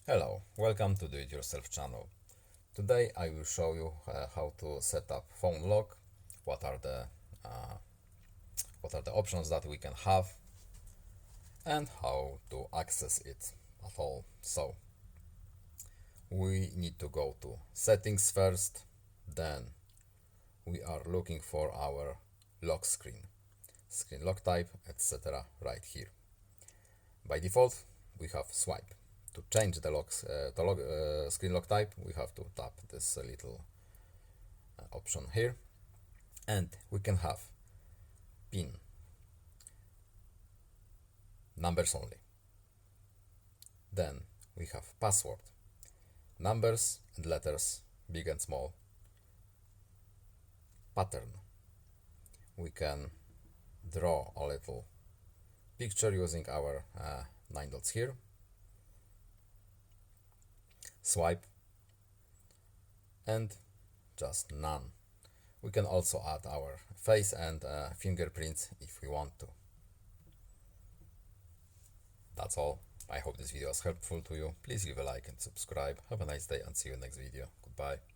Hello, welcome to Do It Yourself channel. Today I will show you how to set up phone lock, what are the uh, what are the options that we can have, and how to access it at all. So we need to go to settings first, then we are looking for our lock screen lock type, etc. right here. By default we have swipe. To change the screen lock type, we have to tap this little option here, and we can have pin, numbers only. Then we have password, numbers and letters, big and small. Pattern, we can draw a little picture using our 9 dots here. Swipe, and just none. We can also add our face and fingerprints if we want to. That's all. I hope this video was helpful to you. Please leave a like and subscribe. Have a nice day and see you next video. Goodbye.